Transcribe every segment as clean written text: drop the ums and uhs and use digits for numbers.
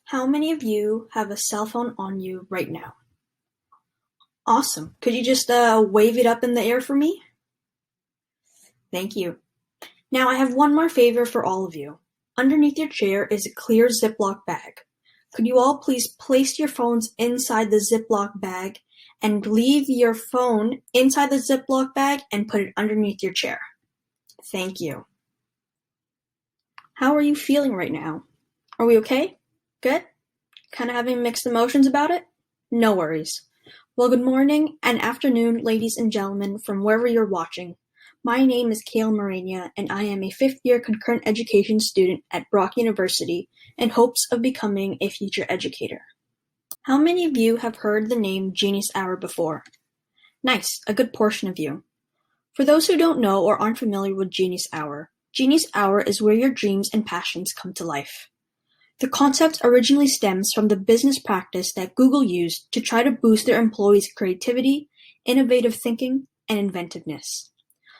How many of you have a cell phone on you right now? Awesome. Could you just wave it up in the air for me? Thank you. Now I have one more favor for all of you. Underneath your chair is a clear Ziploc bag. Could you all please place your phones inside the Ziploc bag and leave your phone inside the Ziploc bag and put it underneath your chair? Thank you. How are you feeling right now? Are we okay? Good? Kind of having mixed emotions about it? No worries. Well, good morning and afternoon, ladies and gentlemen, from wherever you're watching. My name is Kale Morania, and I am a fifth-year concurrent education student at Brock University in hopes of becoming a future educator. How many of you have heard the name Genius Hour before? Nice, a good portion of you. For those who don't know or aren't familiar with Genius Hour is where your dreams and passions come to life. The concept originally stems from the business practice that Google used to try to boost their employees' creativity, innovative thinking, and inventiveness.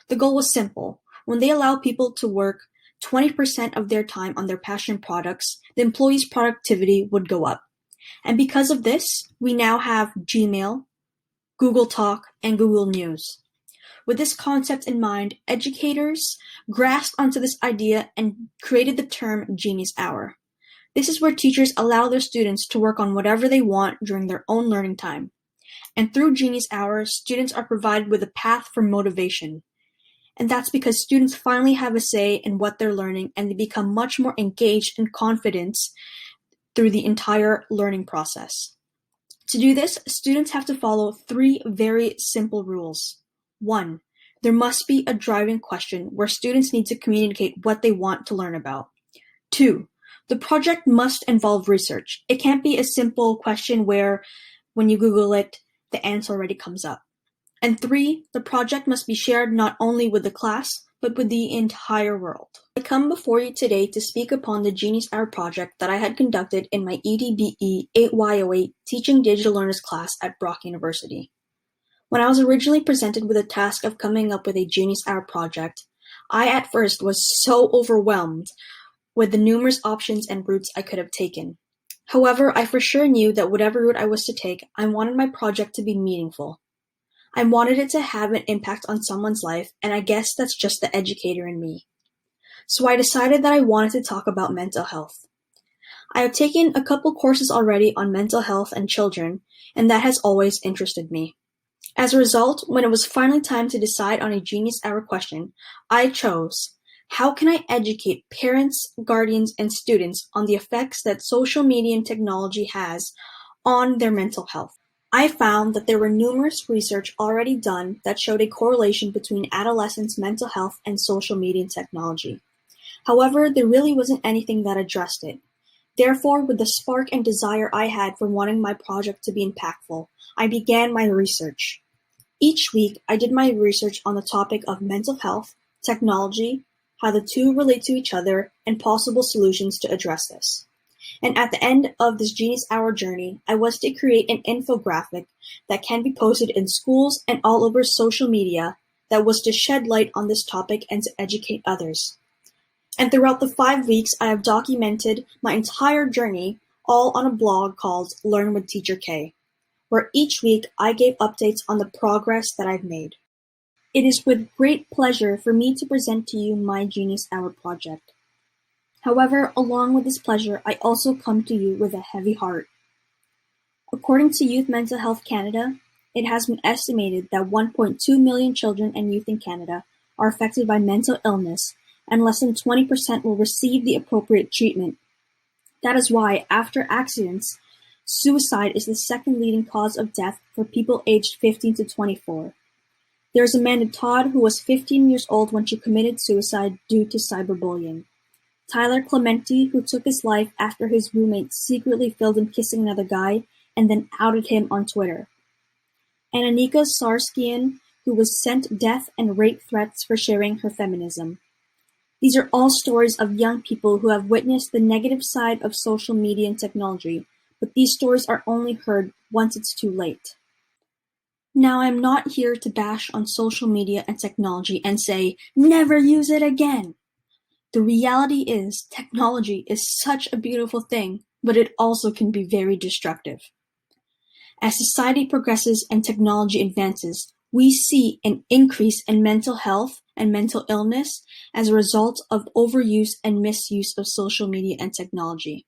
The goal was simple. When they allow people to work 20% of their time on their passion products, the employees' productivity would go up. And because of this, we now have Gmail, Google Talk, and Google News. With this concept in mind, educators grasped onto this idea and created the term Genius Hour. This is where teachers allow their students to work on whatever they want during their own learning time. And through Genius Hour, students are provided with a path for motivation. And that's because students finally have a say in what they're learning and they become much more engaged and confident through the entire learning process. To do this, students have to follow 3 very simple rules. 1. There must be a driving question where students need to communicate what they want to learn about. 2. The project must involve research. It can't be a simple question where, when you Google it, the answer already comes up. And 3, the project must be shared not only with the class, but with the entire world. I come before you today to speak upon the Genius Hour project that I had conducted in my EDBE 8Y08 Teaching Digital Learners class at Brock University. When I was originally presented with the task of coming up with a Genius Hour project, I at first was so overwhelmed with the numerous options and routes I could have taken. However, I for sure knew that whatever route I was to take, I wanted my project to be meaningful. I wanted it to have an impact on someone's life, and I guess that's just the educator in me. So I decided that I wanted to talk about mental health. I have taken a couple courses already on mental health and children, and that has always interested me. As a result, when it was finally time to decide on a Genius Hour question, I chose, how can I educate parents, guardians, and students on the effects that social media and technology has on their mental health? I found that there were numerous research already done that showed a correlation between adolescents' mental health and social media and technology. However, there really wasn't anything that addressed it. Therefore, with the spark and desire I had for wanting my project to be impactful, I began my research. Each week, I did my research on the topic of mental health, technology, how the two relate to each other, and possible solutions to address this. And at the end of this Genius Hour journey, I was to create an infographic that can be posted in schools and all over social media that was to shed light on this topic and to educate others. And throughout the 5 weeks, I have documented my entire journey all on a blog called Learn with Teacher K, where each week I gave updates on the progress that I've made. It is with great pleasure for me to present to you my Genius Hour project. However, along with this pleasure, I also come to you with a heavy heart. According to Youth Mental Health Canada, it has been estimated that 1.2 million children and youth in Canada are affected by mental illness, and less than 20% will receive the appropriate treatment. That is why, after accidents, suicide is the second leading cause of death for people aged 15 to 24. There is Amanda Todd, who was 15 years old when she committed suicide due to cyberbullying. Tyler Clementi, who took his life after his roommate secretly filmed him kissing another guy and then outed him on Twitter. And Anika Sarskian, who was sent death and rape threats for sharing her feminism. These are all stories of young people who have witnessed the negative side of social media and technology, but these stories are only heard once it's too late. Now, I'm not here to bash on social media and technology and say, never use it again. The reality is, technology is such a beautiful thing, but it also can be very destructive. As society progresses and technology advances, we see an increase in mental health and mental illness as a result of overuse and misuse of social media and technology.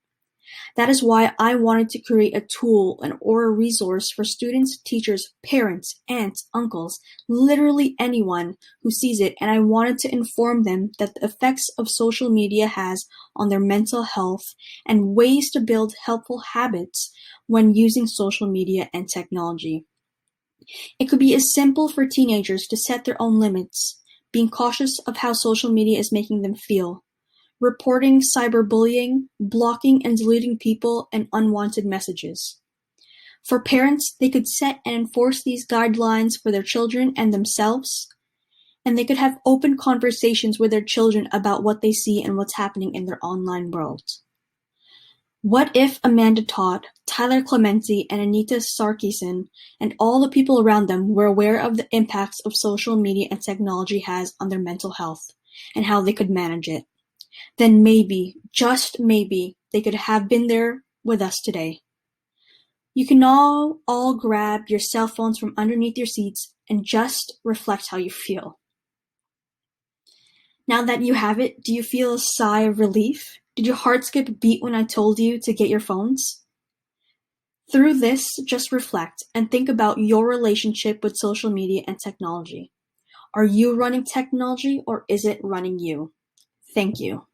That is why I wanted to create a tool or a resource for students, teachers, parents, aunts, uncles, literally anyone who sees it, and I wanted to inform them that the effects of social media has on their mental health and ways to build helpful habits when using social media and technology. It could be as simple for teenagers to set their own limits, being cautious of how social media is making them feel, reporting cyberbullying, blocking and deleting people and unwanted messages. For parents, they could set and enforce these guidelines for their children and themselves, and they could have open conversations with their children about what they see and what's happening in their online world. What if Amanda Todd, Tyler Clementi, and Anita Sarkeesian, and all the people around them were aware of the impacts of social media and technology has on their mental health, and how they could manage it? Then maybe, just maybe, they could have been there with us today. You can all grab your cell phones from underneath your seats and just reflect how you feel. Now that you have it, do you feel a sigh of relief? Did your heart skip a beat when I told you to get your phones? Through this, just reflect and think about your relationship with social media and technology. Are you running technology or is it running you? Thank you.